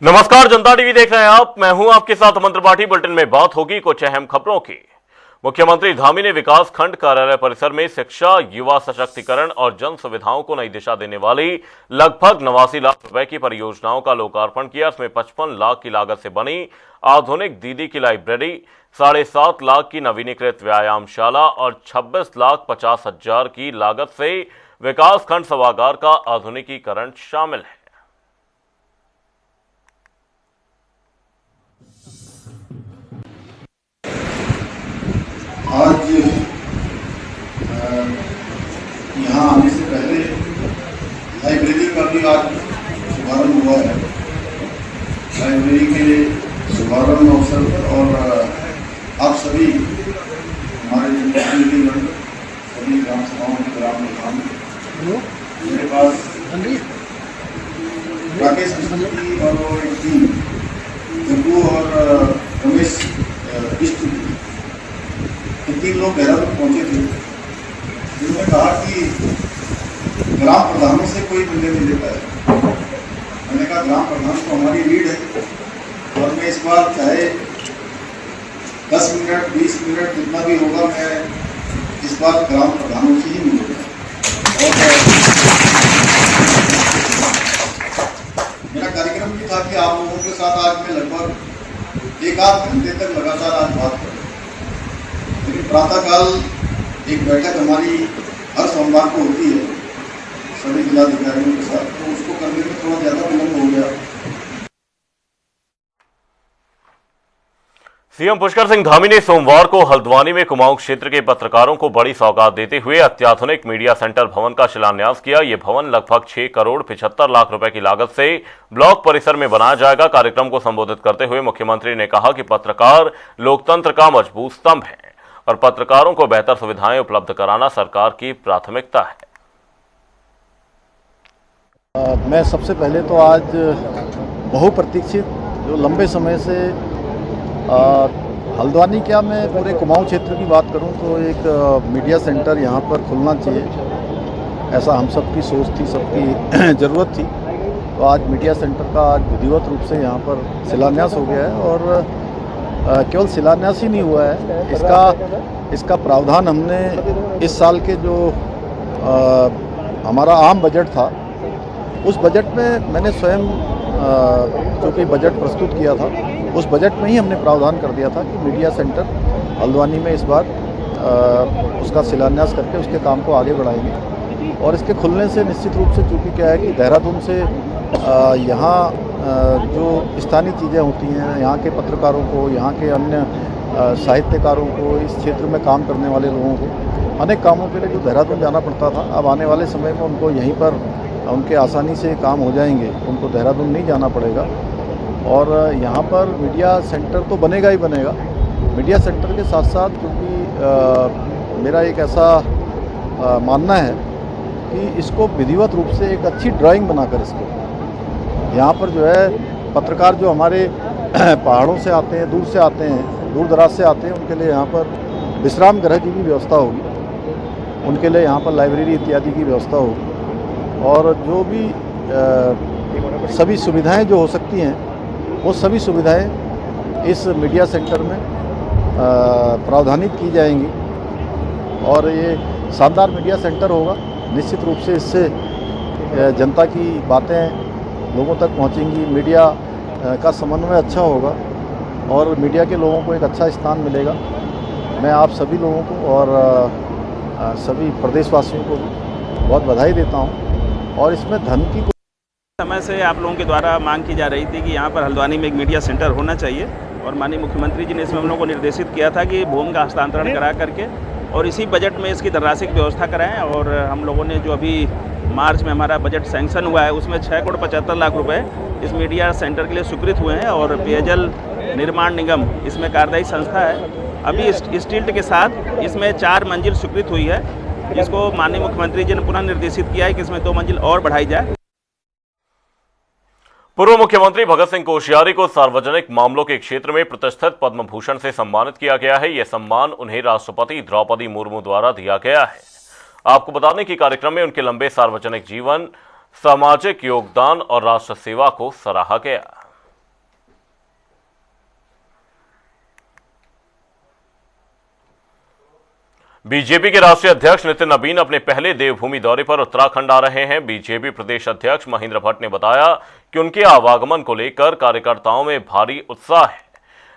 नमस्कार, जनता टीवी देख रहे हैं आप। मैं हूं आपके साथ अमन त्रिपाठी। बुलेटिन में बात होगी कुछ अहम खबरों की। मुख्यमंत्री धामी ने विकास खंड कार्यालय परिसर में शिक्षा, युवा सशक्तिकरण और जन सुविधाओं को नई दिशा देने वाली लगभग 89 लाख रुपए की परियोजनाओं का लोकार्पण किया। इसमें 55 लाख की लागत से बनी आधुनिक दीदी की लाइब्रेरी, 7.5 लाख की नवीनीकृत व्यायामशाला और 26,50,000 की लागत से विकास खंड सभागार का आधुनिकीकरण शामिल है। आज यहाँ आने से पहले लाइब्रेरी का भी आज शुभारंभ हुआ है। लाइब्रेरी के शुभारंभ अवसर पर और आप सभी हमारे जो प्रतिनिधिगण, सभी ग्राम सभाओं के ग्राम प्रधान, मेरे पास राकेश मिश्र जी और एक टीम, जग्गू और रमेश इष्ट, 3 लोग देहरादून पहुंचे थे। उन्होंने कहा कि ग्राम प्रधानों से कोई मिलने नहीं देता है। मैंने कहा ग्राम प्रधान तो हमारी लीड है और मैं इस बार चाहे 10 मिनट 20 मिनट जितना भी होगा, मैं इस बार ग्राम प्रधानों से ही मिलूंगा। और मेरा कार्यक्रम भी था कि आप लोगों के साथ आज मैं लगभग 1-8 घंटे तक लगातार आज बात करूँ। लेकिन प्रातःकाल एक बैठक हमारी हर सोमवार को होती है सभी जिलाधिकारियों के साथ, तो उसको करने में थोड़ा ज़्यादा विलम्ब हो गया। सीएम पुष्कर सिंह धामी ने सोमवार को हल्द्वानी में कुमाऊं क्षेत्र के पत्रकारों को बड़ी सौगात देते हुए अत्याधुनिक मीडिया सेंटर भवन का शिलान्यास किया। यह भवन लगभग 6 करोड़ 75 लाख रुपए की लागत से ब्लॉक परिसर में बनाया जाएगा। कार्यक्रम को संबोधित करते हुए मुख्यमंत्री ने कहा कि पत्रकार लोकतंत्र का मजबूत स्तंभ है और पत्रकारों को बेहतर सुविधाएं उपलब्ध कराना सरकार की प्राथमिकता है। मैं सबसे पहले तो आज बहुप्रतीक्षित, जो लंबे समय से हल्द्वानी, क्या मैं पूरे कुमाऊं क्षेत्र की बात करूं तो एक मीडिया सेंटर यहां पर खुलना चाहिए, ऐसा हम सबकी सोच थी, सबकी ज़रूरत थी। तो आज मीडिया सेंटर का आज विधिवत रूप से यहां पर शिलान्यास हो गया है। और केवल शिलान्यास ही नहीं हुआ है, इसका प्रावधान हमने इस साल के जो हमारा आम बजट था, उस बजट में मैंने स्वयं जो कि बजट प्रस्तुत किया था, उस बजट में ही हमने प्रावधान कर दिया था कि मीडिया सेंटर हल्द्वानी में इस बार उसका शिलान्यास करके उसके काम को आगे बढ़ाएंगे। और इसके खुलने से निश्चित रूप से, चूँकि क्या है कि देहरादून से यहाँ जो स्थानीय चीज़ें होती हैं, यहाँ के पत्रकारों को, यहाँ के अन्य साहित्यकारों को, इस क्षेत्र में काम करने वाले लोगों को अनेक कामों के लिए जो देहरादून जाना पड़ता था, अब आने वाले समय में उनको यहीं पर उनके आसानी से काम हो जाएंगे, उनको देहरादून नहीं जाना पड़ेगा। और यहाँ पर मीडिया सेंटर तो बनेगा ही बनेगा। मीडिया सेंटर के साथ साथ, क्योंकि मेरा एक ऐसा मानना है कि इसको विधिवत रूप से एक अच्छी ड्राइंग बनाकर इसको यहाँ पर जो है पत्रकार जो हमारे पहाड़ों से आते हैं, दूर से आते हैं, दूर दराज से आते हैं, उनके लिए यहाँ पर विश्राम गृह की भी व्यवस्था होगी, उनके लिए यहाँ पर लाइब्रेरी इत्यादि की व्यवस्था होगी। और जो भी सभी सुविधाएं जो हो सकती हैं, वो सभी सुविधाएं इस मीडिया सेंटर में प्रावधानित की जाएंगी। और ये शानदार मीडिया सेंटर होगा। निश्चित रूप से इससे जनता की बातें लोगों तक पहुंचेंगी, मीडिया का समन्वय अच्छा होगा और मीडिया के लोगों को एक अच्छा स्थान मिलेगा। मैं आप सभी लोगों को और सभी प्रदेशवासियों को बहुत बधाई देता हूं। और इसमें धन की समय से आप लोगों के द्वारा मांग की जा रही थी कि यहाँ पर हल्द्वानी में एक मीडिया सेंटर होना चाहिए, और माननीय मुख्यमंत्री जी ने इसमें हम लोगों को निर्देशित किया था कि भूमि का हस्तांतरण करा करके और इसी बजट में इसकी धनराशि की व्यवस्था कराएं। और हम लोगों ने जो अभी मार्च में हमारा बजट सैंक्शन हुआ है, उसमें 6 करोड़ 75 लाख रुपए इस मीडिया सेंटर के लिए स्वीकृत हुए हैं। और पेयजल निर्माण निगम इसमें कार्यदायी संस्था है। अभी स्टील्ट के साथ इसमें 4 मंजिल स्वीकृत हुई है, जिसको माननीय मुख्यमंत्री जी ने पुनः निर्देशित किया है कि इसमें 2 मंजिल और बढ़ाई जाए। पूर्व मुख्यमंत्री भगत सिंह कोश्यारी को सार्वजनिक मामलों के क्षेत्र में प्रतिष्ठित पद्म भूषण से सम्मानित किया गया है। यह सम्मान उन्हें राष्ट्रपति द्रौपदी मुर्मू द्वारा दिया गया है। आपको बता दें कि कार्यक्रम में उनके लंबे सार्वजनिक जीवन, सामाजिक योगदान और राष्ट्र सेवा को सराहा गया। बीजेपी के राष्ट्रीय अध्यक्ष नितिन नवीन अपने पहले देवभूमि दौरे पर उत्तराखंड आ रहे हैं। बीजेपी प्रदेश अध्यक्ष महेंद्र भट्ट ने बताया कि उनके आवागमन को लेकर कार्यकर्ताओं में भारी उत्साह है।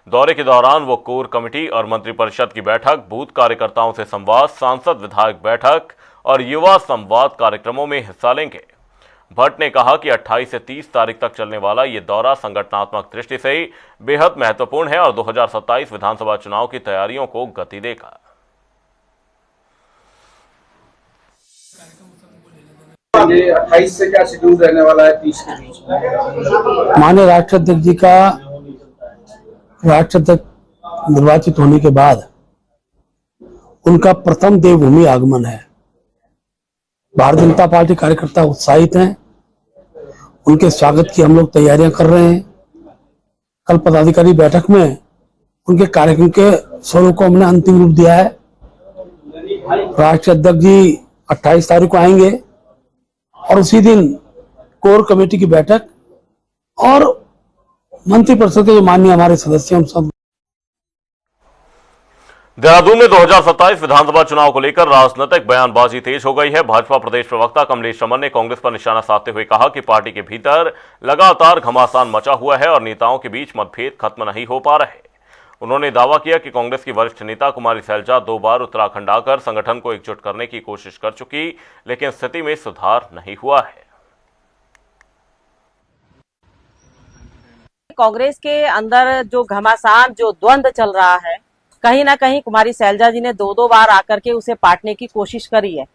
दौरे के दौरान वो कोर कमेटी और मंत्रिपरिषद की बैठक, बूथ कार्यकर्ताओं से संवाद, सांसद विधायक बैठक और युवा संवाद कार्यक्रमों में हिस्सा लेंगे। भट्ट ने कहा कि 28 से 30 तारीख तक चलने वाला ये दौरा संगठनात्मक दृष्टि से बेहद महत्वपूर्ण है और 2027 विधानसभा चुनाव की तैयारियों को गति देगा। 28 से क्या शेड्यूल रहने वाला है 30 के बीच में? माननीय राष्ट्राध्यक्ष जी का राष्ट्राध्यक्ष निर्वाचित होने के बाद उनका प्रथम देवभूमि आगमन है। भारतीय जनता पार्टी कार्यकर्ता उत्साहित हैं। उनके स्वागत की हम लोग तैयारियां कर रहे हैं। कल पदाधिकारी बैठक में उनके कार्यक्रम के स्वरूप को हमने अंतिम रूप दिया है। राष्ट्रीय अध्यक्ष जी 28 तारीख को आएंगे और उसी दिन कोर कमेटी की बैठक और मंत्रिपरिषद के जो माननीय हमारे सदस्य हैं सब। देहरादून में 2027 विधानसभा चुनाव को लेकर राजनीतिक बयानबाजी तेज हो गई है। भाजपा प्रदेश प्रवक्ता कमलेश रमन ने कांग्रेस पर निशाना साधते हुए कहा कि पार्टी के भीतर लगातार घमासान मचा हुआ है और नेताओं के बीच मतभेद खत्म नहीं हो पा रहे। उन्होंने दावा किया कि कांग्रेस की वरिष्ठ नेता कुमारी सैलजा 2 बार उत्तराखंड आकर संगठन को एकजुट करने की कोशिश कर चुकी, लेकिन स्थिति में सुधार नहीं हुआ है। कांग्रेस के अंदर जो घमासान, जो द्वंद्व चल रहा है, कहीं ना कहीं कुमारी सैलजा जी ने 2 बार आकर के उसे पाटने की कोशिश करी है,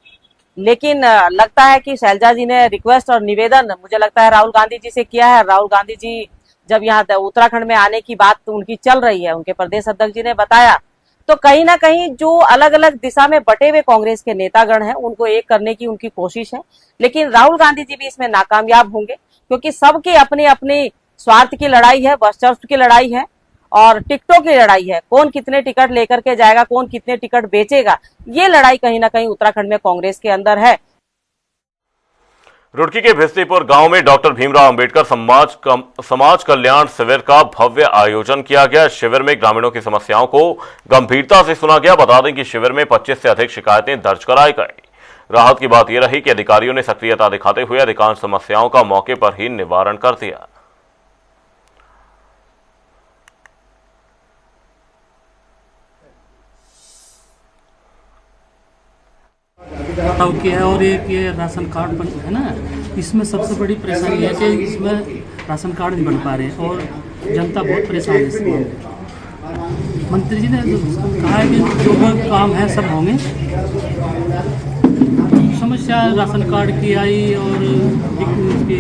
लेकिन लगता है कि सैलजा जी ने रिक्वेस्ट और निवेदन मुझे लगता है राहुल गांधी जी से किया है। राहुल गांधी जी जब यहाँ उत्तराखंड में आने की बात तो उनकी चल रही है, उनके प्रदेश अध्यक्ष जी ने बताया, तो कहीं ना कहीं जो अलग अलग दिशा में बटे हुए कांग्रेस के नेतागण हैं उनको एक करने की उनकी कोशिश है, लेकिन राहुल गांधी जी भी इसमें नाकामयाब होंगे क्योंकि सबकी अपनी अपनी स्वार्थ की लड़ाई है, वर्चस्व की लड़ाई है और टिकटों की लड़ाई है। कौन कितने टिकट लेकर के जाएगा, कौन कितने टिकट बेचेगा, ये लड़ाई कहीं ना कहीं उत्तराखंड में कांग्रेस के अंदर है। रुड़की के भिस्तीपुर गांव में डॉक्टर भीमराव अंबेडकर समाज कल्याण शिविर का भव्य आयोजन किया गया। शिविर में ग्रामीणों की समस्याओं को गंभीरता से सुना गया। बता दें कि शिविर में 25 से अधिक शिकायतें दर्ज कराई गई। राहत की बात यह रही कि अधिकारियों ने सक्रियता दिखाते हुए अधिकांश समस्याओं का मौके पर ही निवारण कर दिया। किया है और एक ये राशन कार्ड बन है ना, इसमें सबसे बड़ी परेशानी है कि इसमें राशन कार्ड नहीं बन पा रहे और जनता बहुत परेशान है इसमें। मंत्री जी ने कहा है कि जो भी काम है सब होंगे। समस्या राशन कार्ड की आई और उसकी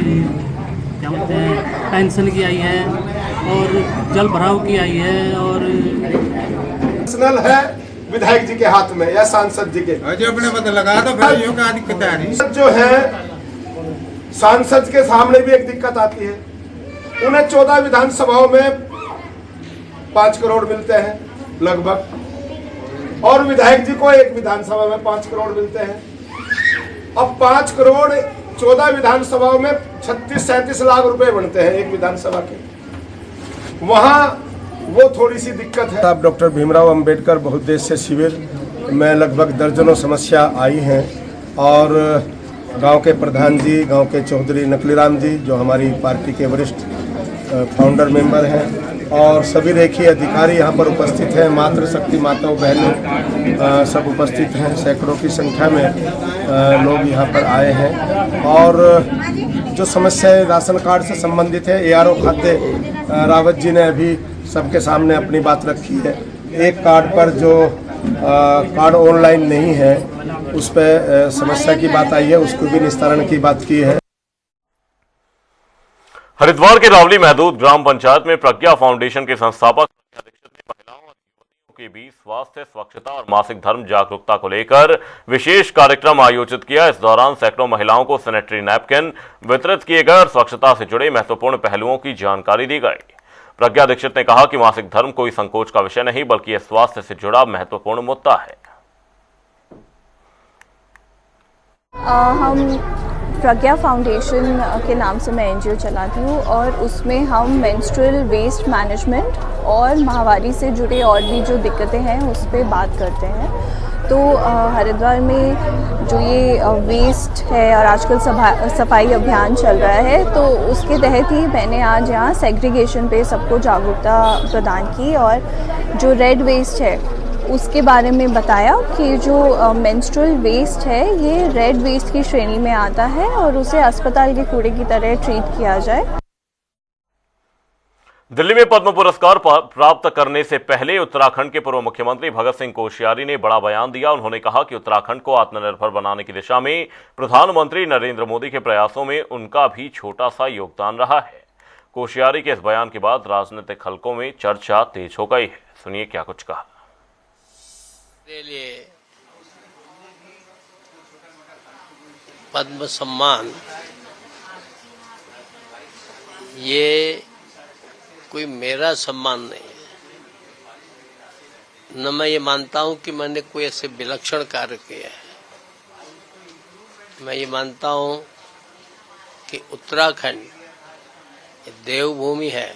क्या बोलते हैं पेंशन की आई है और जल भराव की आई है और पर्सनल है विधायक जी के हाथ में या सांसद जी के जो अपने पता लगा तो फिर यो का दिक्कत आ रही जो है सांसद के सामने भी एक दिक्कत आती है। उन्हें 14 विधानसभाओं में 5 करोड़ मिलते हैं लगभग और विधायक जी को एक विधानसभा में 5 करोड़ मिलते हैं। अब 5 करोड़ 14 विधानसभाओं में 36-37 लाख रुपए बनते हैं एक विधानसभा के। वहां वो थोड़ी सी दिक्कत है। अब डॉक्टर भीमराव अंबेडकर बहुउद्देश्य शिविर में लगभग दर्जनों समस्या आई हैं और गांव के प्रधान जी, गांव के चौधरी नकलीराम जी जो हमारी पार्टी के वरिष्ठ फाउंडर मेंबर हैं और सभी रेखी अधिकारी यहाँ पर उपस्थित हैं। मातृशक्ति माताओं बहनें सब उपस्थित हैं। सैकड़ों की संख्या में लोग यहाँ पर आए हैं और जो समस्याएं राशन कार्ड से संबंधित है, ARO खाते रावत जी ने अभी सबके सामने अपनी बात रखी है। एक कार्ड पर जो कार्ड ऑनलाइन नहीं है उस पर समस्या की बात आई है, उसको भी निस्तारण की बात की है। हरिद्वार के रावली महदूद ग्राम पंचायत में प्रज्ञा फाउंडेशन के संस्थापक दीक्षित ने महिलाओं और युवतियों के बीच स्वास्थ्य, स्वच्छता और मासिक धर्म जागरूकता को लेकर विशेष कार्यक्रम आयोजित किया। इस दौरान सैकड़ों महिलाओं को सैनिटरी नैपकिन वितरित किए गए और स्वच्छता से जुड़े महत्वपूर्ण पहलुओं की जानकारी दी गई। प्रज्ञा दीक्षित ने कहा कि मासिक धर्म कोई संकोच का विषय नहीं बल्कि यह स्वास्थ्य से जुड़ा महत्वपूर्ण मुद्दा है। हम प्रज्ञा फाउंडेशन के नाम से मैं NGO चलाती हूँ और उसमें हम मेंस्ट्रुअल वेस्ट मैनेजमेंट और माहवारी से जुड़े और भी जो दिक्कतें हैं उस पर बात करते हैं। तो हरिद्वार में जो ये वेस्ट है और आजकल सफाई अभियान चल रहा है, तो उसके तहत ही मैंने आज यहाँ सेग्रीगेशन पे सबको जागरूकता प्रदान की और जो रेड वेस्ट है उसके बारे में बताया कि जो मेंस्ट्रुअल वेस्ट है ये रेड वेस्ट की श्रेणी में आता है और उसे अस्पताल के कूड़े की तरह ट्रीट किया जाए। दिल्ली में पद्म पुरस्कार प्राप्त करने से पहले उत्तराखंड के पूर्व मुख्यमंत्री भगत सिंह कोश्यारी ने बड़ा बयान दिया। उन्होंने कहा कि उत्तराखंड को आत्मनिर्भर बनाने की दिशा में प्रधानमंत्री नरेंद्र मोदी के प्रयासों में उनका भी छोटा सा योगदान रहा है। कोश्यारी के इस बयान के बाद राजनीतिक हलकों में चर्चा तेज हो गई है। सुनिए क्या कुछ कहा। लिए पद्म सम्मान ये कोई मेरा सम्मान नहीं है, न मैं ये मानता हूं कि मैंने कोई ऐसे विलक्षण कार्य किया है। मैं ये मानता हूं कि उत्तराखंड देवभूमि है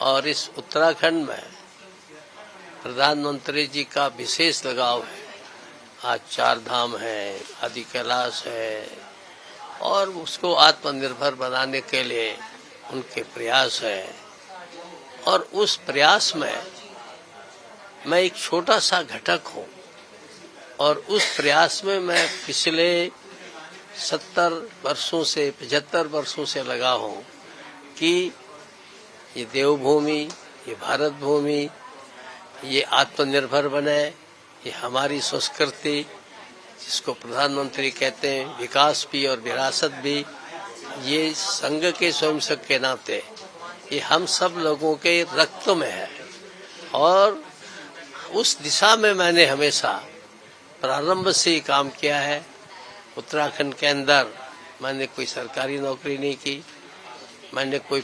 और इस उत्तराखंड में प्रधानमंत्री जी का विशेष लगाव है। आज 4 धाम है, आदि कैलाश है और उसको आत्मनिर्भर बनाने के लिए उनके प्रयास है और उस प्रयास में मैं एक छोटा सा घटक हूँ और उस प्रयास में मैं पिछले 70 वर्षों से 75 वर्षों से लगा हूँ कि ये देवभूमि, ये भारत भूमि, ये आत्मनिर्भर बने, ये हमारी संस्कृति जिसको प्रधानमंत्री कहते हैं विकास भी और विरासत भी, ये संघ के स्वयंसेवक के नाते ये हम सब लोगों के रक्त में है और उस दिशा में मैंने हमेशा प्रारंभ से ही काम किया है। उत्तराखंड के अंदर मैंने कोई सरकारी नौकरी नहीं की, मैंने कोई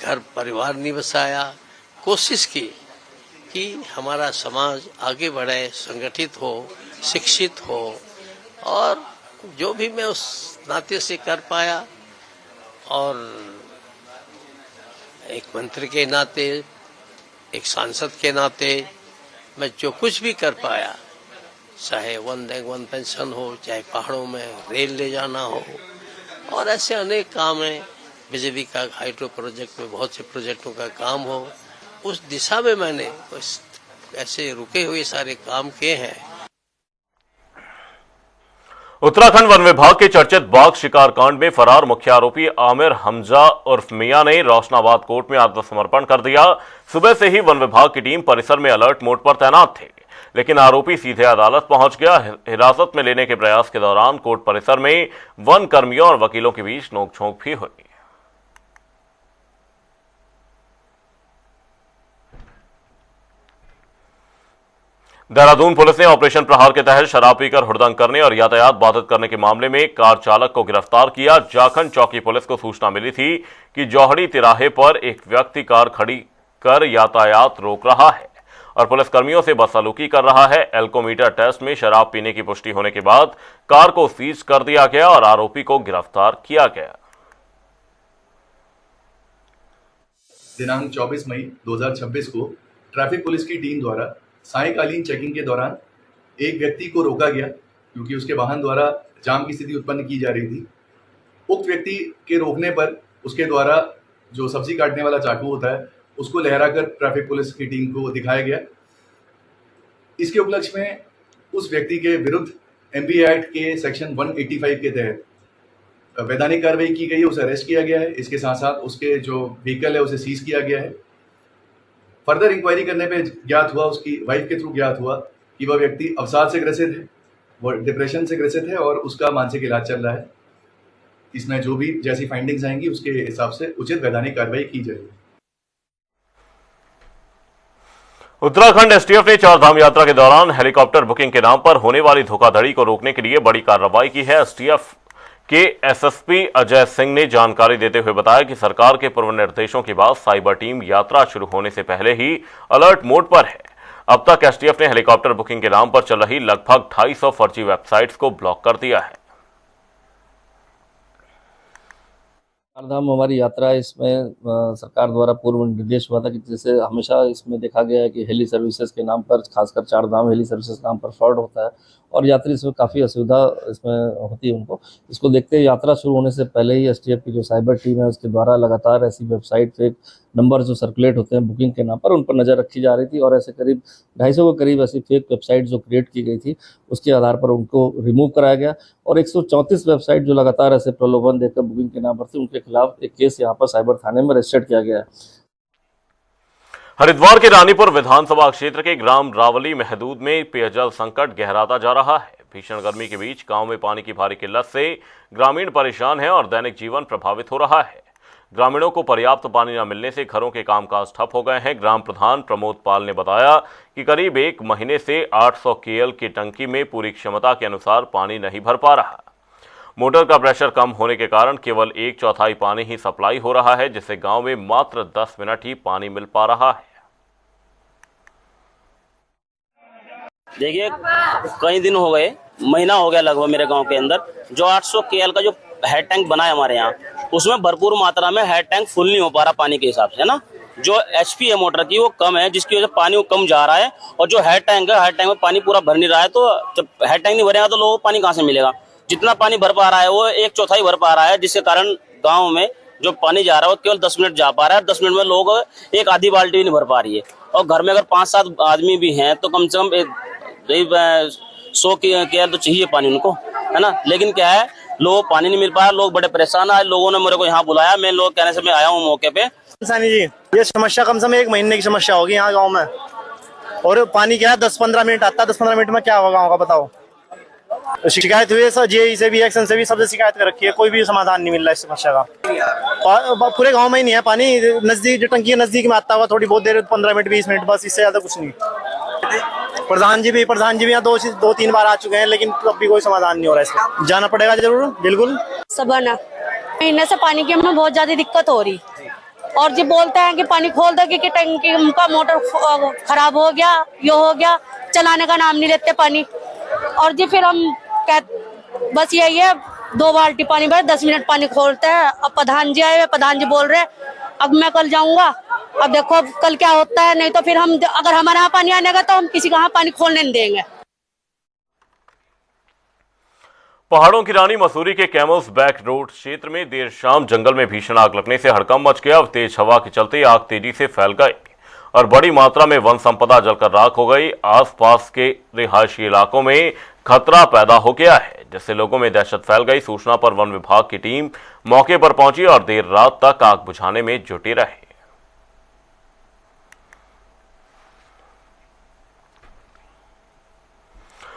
घर परिवार नहीं बसाया। कोशिश की कि हमारा समाज आगे बढ़े, संगठित हो, शिक्षित हो और जो भी मैं उस नाते से कर पाया और एक मंत्री के नाते, एक सांसद के नाते मैं जो कुछ भी कर पाया, चाहे वन रैंक वन पेंशन हो, चाहे पहाड़ों में रेल ले जाना हो और ऐसे अनेक काम हैं, बिजली का हाइड्रो प्रोजेक्ट में बहुत से प्रोजेक्टों का काम हो, उस दिशा में मैंने ऐसे रुके हुए सारे काम किए हैं। उत्तराखंड वन विभाग के चर्चित बाघ शिकार कांड में फरार मुख्य आरोपी आमिर हमजा उर्फ मियां ने रोशनाबाद कोर्ट में आत्मसमर्पण कर दिया। सुबह से ही वन विभाग की टीम परिसर में अलर्ट मोड पर तैनात थे, लेकिन आरोपी सीधे अदालत पहुंच गया। हिरासत में लेने के प्रयास के दौरान कोर्ट परिसर में वन कर्मियों और वकीलों के बीच नोकझोंक भी हुई। देहरादून पुलिस ने ऑपरेशन प्रहार के तहत शराब पीकर हुड़दंग करने और यातायात बाधित करने के मामले में कार चालक को गिरफ्तार किया। जाखंड चौकी पुलिस को सूचना मिली थी कि जौहड़ी तिराहे पर एक व्यक्ति कार खड़ी कर यातायात रोक रहा है और पुलिसकर्मियों से बदसलूकी कर रहा है। एल्कोमीटर टेस्ट में शराब पीने की पुष्टि होने के बाद कार को सीज कर दिया गया और आरोपी को गिरफ्तार किया गया। दिनांक 24 मई 2026 को ट्रैफिक पुलिस की टीम द्वारा सायंकालीन चेकिंग के दौरान एक व्यक्ति को रोका गया क्योंकि उसके वाहन द्वारा जाम की स्थिति उत्पन्न की जा रही थी। उक्त व्यक्ति के रोकने पर उसके द्वारा जो सब्जी काटने वाला चाकू होता है उसको लहराकर ट्रैफिक पुलिस की टीम को दिखाया गया। इसके उपलक्ष्य में उस व्यक्ति के विरुद्ध एमपी एक्ट के सेक्शन 185 के तहत वैधानिक कार्रवाई की गई है, उसे अरेस्ट किया गया है। इसके साथ साथ उसके जो व्हीकल है उसे सीज किया गया है। फर्दर इंक्वायरी करने पे ज्ञात हुआ, उसकी वाइफ के थ्रू ज्ञात हुआ कि वह व्यक्ति अवसाद से ग्रसित है, वह डिप्रेशन से ग्रसित है और उसका मानसिक इलाज चल रहा है। इसमें जो भी जैसी फाइंडिंग्स आएंगी उसके हिसाब से उचित वैधानिक कार्रवाई की जाएगी। उत्तराखंड एसटीएफ ने 4 धाम यात्रा के दौरान हेलीकॉप्टर बुकिंग के नाम पर होने वाली धोखाधड़ी को रोकने के लिए बड़ी कार्रवाई की है। एसटीएफ के एसएसपी अजय सिंह ने जानकारी देते हुए बताया कि सरकार के पूर्व निर्देशों के बाद साइबर टीम यात्रा शुरू होने से पहले ही अलर्ट मोड पर है। अब तक एसटीएफ ने हेलीकॉप्टर बुकिंग के नाम पर चल रही लगभग 250 फर्जी वेबसाइट्स को ब्लॉक कर दिया है। चारधाम हमारी यात्रा है, इसमें सरकार द्वारा पूर्व निर्देश हुआ था कि जैसे हमेशा इसमें देखा गया है कि हेली सर्विसेज के नाम पर, खासकर चारधाम हेली सर्विसेज नाम पर फ्रॉड होता है और यात्री इसमें काफ़ी असुविधा इसमें होती है उनको। इसको देखते हुए यात्रा शुरू होने से पहले ही एसटीएफ की जो साइबर टीम है उसके द्वारा लगातार ऐसी वेबसाइट फेक नंबर जो सर्कुलेट होते हैं बुकिंग के नाम पर, उन पर नज़र रखी जा रही थी और ऐसे करीब 250 के करीब ऐसी फेक वेबसाइट जो क्रिएट की गई थी उसके आधार पर उनको रिमूव कराया गया और 134 वेबसाइट जो लगातार ऐसे प्रलोभन देकर बुकिंग के नाम पर थी उनके खिलाफ एक केस यहाँ पर साइबर थाने में रजिस्टर्ड किया गया है। हरिद्वार के रानीपुर विधानसभा क्षेत्र के ग्राम रावली महदूद में पेयजल संकट गहराता जा रहा है। भीषण गर्मी के बीच गांव में पानी की भारी किल्लत से ग्रामीण परेशान हैं और दैनिक जीवन प्रभावित हो रहा है। ग्रामीणों को पर्याप्त पानी न मिलने से घरों के कामकाज ठप हो गए हैं। ग्राम प्रधान प्रमोद पाल ने बताया कि करीब 1 महीने से 800 केएल की टंकी में पूरी क्षमता के अनुसार पानी नहीं भर पा रहा। मोटर का प्रेशर कम होने के कारण केवल 1/4 पानी ही सप्लाई हो रहा है, जिससे गांव में मात्र 10 मिनट ही पानी मिल पा रहा है। देखिए, कई दिन हो गए, महीना हो गया लगभग मेरे गांव के अंदर, जो 800 केएल का जो हेड टैंक बना है हमारे यहाँ, उसमें भरपूर मात्रा में हेड टैंक फुल नहीं हो पा रहा पानी के हिसाब से, है ना। जो एचपी है मोटर की वो कम है, जिसकी वजह से पानी वो कम जा रहा है और जो हेड टैंक है, हेड टैंक में पानी पूरा भर नहीं रहा है। तो जब हेड टैंक नहीं भरेगा तो लोगों को पानी कहाँ से मिलेगा। जितना पानी भर पा रहा है वो 1/4 भर पा रहा है, जिसके कारण गाँव में जो पानी जा रहा है वो केवल 10 मिनट जा पा रहा है। 10 मिनट में लोग एक आधी बाल्टी भी नहीं भर पा रही है और घर में अगर 5-7 आदमी भी हैं तो कम से कम 100 केएल तो चाहिए पानी उनको, है ना। लेकिन क्या है, लोग पानी नहीं मिल पाया, लोग बड़े परेशान है। लोगों ने मेरे को यहाँ बुलाया, मैं लोग कहने से मैं आया हूँ मौके पे। सानी जी, ये समस्या कम से कम 1 महीने की समस्या होगी यहाँ गांव में और पानी क्या है 10-15 मिनट आता है। 10-15 मिनट में क्या होगा गाँव का बताओ। शिकायत हुई है जेई से भी, एक्शन से भी, सबसे शिकायत कर रखी है, कोई भी समाधान नहीं मिल रहा है इस समस्या का। पूरे गांव में ही नहीं है पानी, नजदीक जो टंकी है नजदीक में आता हुआ थोड़ी बहुत देर, 15 मिनट 20 मिनट, बस, इससे ज्यादा कुछ नहीं। प्रधान जी भी यहाँ 2-3 बार आ चुके हैं, लेकिन तब भी कोई समाधान नहीं हो रहा है इसका। जाना पड़ेगा जरूर, बिल्कुल। सबना महीने से पानी की हमें बहुत ज्यादा दिक्कत हो रही और जी बोलते हैं कि पानी खोल दो कि टंकी का मोटर खराब हो गया, ये हो गया, चलाने का नाम नहीं लेते पानी। और जी फिर हम बस यही है, 2 बाल्टी पानी भर 10 मिनट पानी खोलते हैं। अब प्रधान जी आए, प्रधान जी बोल रहे अब मैं कल जाऊंगा, अब देखो अब कल क्या होता है। नहीं तो फिर हम, अगर हमारे यहाँ पानी आने का तो हम किसी का यहाँ पानी खोलने नहीं देंगे। पहाड़ों की रानी मसूरी के कैमल्स बैक रोड क्षेत्र में देर शाम जंगल में भीषण आग लगने से हड़कंप मच गया। तेज हवा के चलते आग तेजी से फैल गई और बड़ी मात्रा में वन संपदा जलकर राख हो गई। आसपास के रिहायशी इलाकों में खतरा पैदा हो गया है, जिससे लोगों में दहशत फैल गई। सूचना पर वन विभाग की टीम मौके पर पहुंची और देर रात तक आग बुझाने में जुटी रही।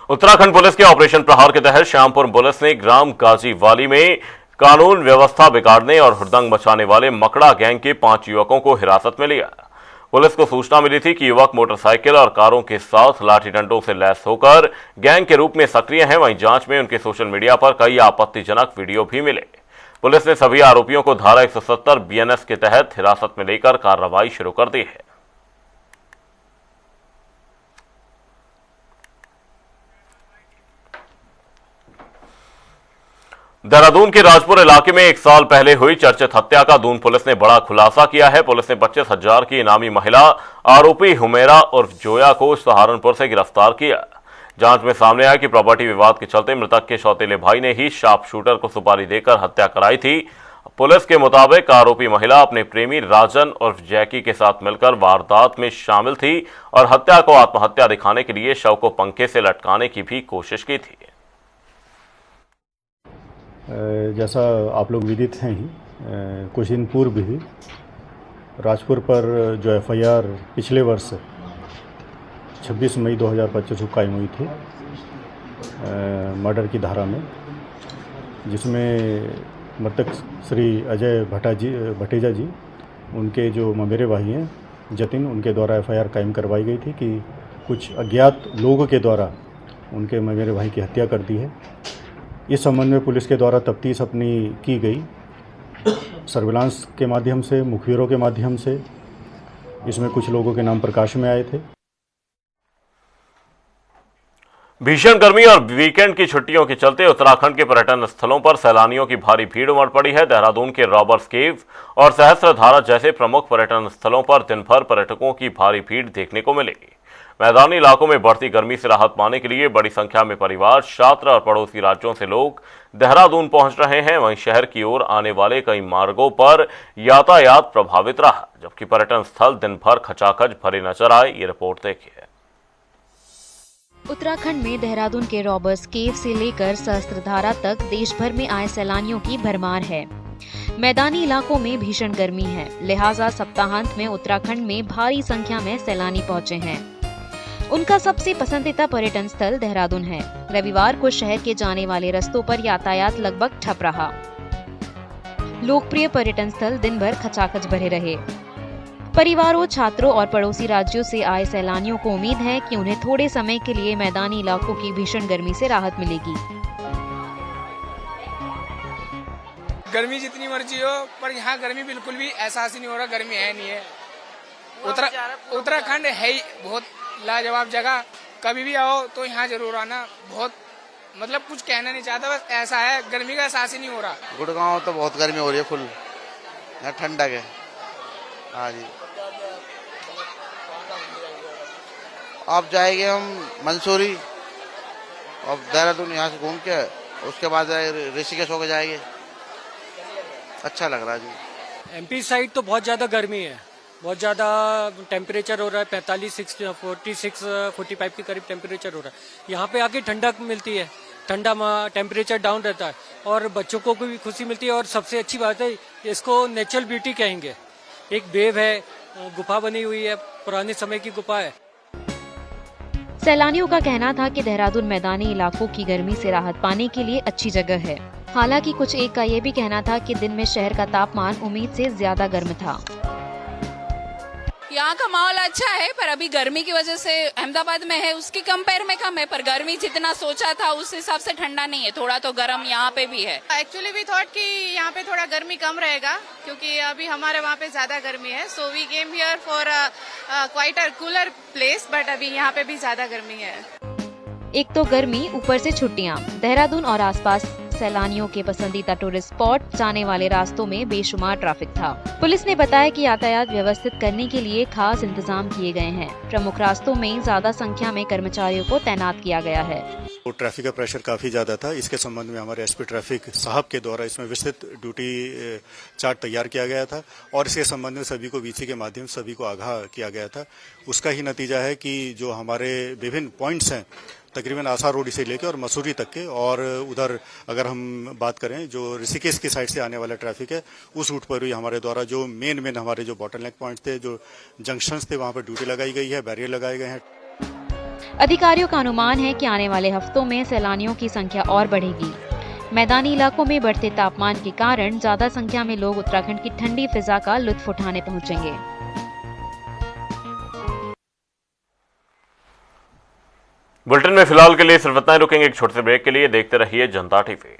उत्तराखंड पुलिस के ऑपरेशन प्रहार के तहत श्यामपुर पुलिस ने ग्राम गाजीवाली में कानून व्यवस्था बिगाड़ने और हुड़दंग मचाने वाले मकड़ा गैंग के 5 युवकों को हिरासत में लिया। पुलिस को सूचना मिली थी कि युवक मोटरसाइकिल और कारों के साथ लाठी डंडों से लैस होकर गैंग के रूप में सक्रिय हैं। वहीं जांच में उनके सोशल मीडिया पर कई आपत्तिजनक वीडियो भी मिले। पुलिस ने सभी आरोपियों को धारा 170 बीएनएस के तहत हिरासत में लेकर कार्रवाई शुरू कर दी है। देहरादून के राजपुर इलाके में 1 साल पहले हुई चर्चित हत्या का दून पुलिस ने बड़ा खुलासा किया है। पुलिस ने 25,000 की इनामी महिला आरोपी हुमेरा उर्फ जोया को सहारनपुर से गिरफ्तार किया। जांच में सामने आया कि प्रॉपर्टी विवाद के चलते मृतक के सौतेले भाई ने ही शार्प शूटर को सुपारी देकर हत्या कराई थी। पुलिस के मुताबिक आरोपी महिला अपने प्रेमी राजन उर्फ जैकी के साथ मिलकर वारदात में शामिल थी और हत्या को आत्महत्या दिखाने के लिए शव को पंखे से लटकाने की भी कोशिश की थी। जैसा आप लोग विदित हैं ही, कुछ दिन पूर्व ही राजपुर पर जो एफआईआर पिछले वर्ष 26 मई 2025 को कायम हुई थी मर्डर की धारा में, जिसमें मृतक श्री अजय भटेजा जी, उनके जो ममेरे भाई हैं जतिन, उनके द्वारा एफआईआर कायम करवाई गई थी कि कुछ अज्ञात लोगों के द्वारा उनके ममेरे भाई की हत्या कर दी है। इस संबंध में पुलिस के द्वारा तफ्तीश अपनी की गई, सर्विलांस के माध्यम से, मुखबिरों के माध्यम से। इसमें कुछ लोगों के नाम प्रकाश में आए थे। भीषण गर्मी और वीकेंड की छुट्टियों के चलते उत्तराखंड के पर्यटन स्थलों पर सैलानियों की भारी भीड़ उमड़ पड़ी है। देहरादून के रॉबर्ट्स केव और सहस्त्रधारा जैसे प्रमुख पर्यटन स्थलों पर दिन भर पर्यटकों की भारी भीड़ देखने को मिलेगी। मैदानी इलाकों में बढ़ती गर्मी से राहत पाने के लिए बड़ी संख्या में परिवार, छात्र और पड़ोसी राज्यों से लोग देहरादून पहुंच रहे हैं। वहीं शहर की ओर आने वाले कई मार्गों पर यातायात प्रभावित रहा, जबकि पर्यटन स्थल दिन भर खचाखच भरे नजर आए। ये रिपोर्ट देखिए। उत्तराखंड में देहरादून के रॉबर्ट्स केव से लेकर सहस्त्रधारा तक देश भर में आए सैलानियों की भरमार है। मैदानी इलाकों में भीषण गर्मी है, लिहाजा सप्ताहांत में उत्तराखंड में भारी संख्या में सैलानी पहुंचे हैं। उनका सबसे पसंदीदा पर्यटन स्थल देहरादून है। रविवार को शहर के जाने वाले रास्तों पर यातायात लगभग ठप रहा। लोकप्रिय पर्यटन स्थल दिन भर खचाखच भरे रहे। परिवारों, छात्रों और पड़ोसी राज्यों से आए सैलानियों को उम्मीद है कि उन्हें थोड़े समय के लिए मैदानी इलाकों की भीषण गर्मी से राहत मिलेगी। गर्मी जितनी मर्जी हो, पर यहाँ गर्मी बिल्कुल भी एहसास ही नहीं हो रहा। गर्मी है नहीं है। उत्तराखंड है ही बहुत लाजवाब जगह। कभी भी आओ तो यहाँ जरूर आना। बहुत मतलब कुछ कहना नहीं चाहता, बस ऐसा है, गर्मी का एहसास ही नहीं हो रहा। गुड़गांव तो बहुत गर्मी हो रही है, फुल यहाँ ठंडक है। हाँ जी, अब जाएंगे हम मंसूरी और देहरादून, यहाँ से घूम के उसके बाद ऋषिकेश होकर जाएंगे। अच्छा लग रहा है जी। एमपी साइड तो बहुत ज़्यादा गर्मी है, बहुत ज़्यादा टेम्परेचर हो रहा है। 46-45 के करीब टेम्परेचर हो रहा है। यहाँ पे आके ठंडक मिलती है, ठंडा टेम्परेचर डाउन रहता है और बच्चों को भी खुशी मिलती है। और सबसे अच्छी बात है, इसको नेचुरल ब्यूटी कहेंगे। एक बेव है, गुफा बनी हुई है, पुराने समय की गुफा है। सैलानियों का कहना था कि देहरादून मैदानी इलाकों की गर्मी से राहत पाने के लिए अच्छी जगह है। हालांकि कुछ एक का ये भी कहना था कि दिन में शहर का तापमान उम्मीद से ज्यादा गर्म था। यहाँ का माहौल अच्छा है, पर अभी गर्मी की वजह से अहमदाबाद में है, उसकी कंपेयर में कम है। पर गर्मी जितना सोचा था उस हिसाब से ठंडा नहीं है, थोड़ा तो गर्म यहाँ पे भी है। एक्चुअली वी थॉट कि यहाँ पे थोड़ा गर्मी कम रहेगा, क्योंकि अभी हमारे वहाँ पे ज्यादा गर्मी है। So we came here for quite a cooler place, but अभी यहाँ पे भी ज्यादा गर्मी है। एक तो गर्मी, ऊपर से छुट्टियाँ। देहरादून और आसपास सैलानियों के पसंदीदा टूरिस्ट स्पॉट जाने वाले रास्तों में बेशुमार ट्रैफिक था। पुलिस ने बताया कि यातायात व्यवस्थित करने के लिए खास इंतजाम किए गए हैं। प्रमुख रास्तों में ज्यादा संख्या में कर्मचारियों को तैनात किया गया है। ट्रैफिक का प्रेशर काफ़ी ज़्यादा था। इसके संबंध में हमारे एसपी ट्रैफिक साहब के द्वारा इसमें विस्तृत ड्यूटी चार्ट तैयार किया गया था और इसके संबंध में सभी को वीसी के माध्यम से सभी को आगाह किया गया था। उसका ही नतीजा है कि जो हमारे विभिन्न पॉइंट्स हैं, तकरीबन आसा रोड से लेकर और मसूरी तक के, और उधर अगर हम बात करें जो ऋषिकेश की साइड से आने वाला ट्रैफिक है, उस रूट पर भी हमारे द्वारा जो मेन हमारे जो बॉटलनेक पॉइंट थे, जो जंक्शंस थे, वहाँ पर ड्यूटी लगाई गई है, बैरियर लगाए गए हैं। अधिकारियों का अनुमान है कि आने वाले हफ्तों में सैलानियों की संख्या और बढ़ेगी। मैदानी इलाकों में बढ़ते तापमान के कारण ज्यादा संख्या में लोग उत्तराखंड की ठंडी फिजा का लुत्फ उठाने पहुंचेंगे। बुलेटिन में फिलहाल के लिए सिर्फ इतना ही। रुकेंगे एक छोटे से ब्रेक के लिए। देखते रहिए जनता टीवी।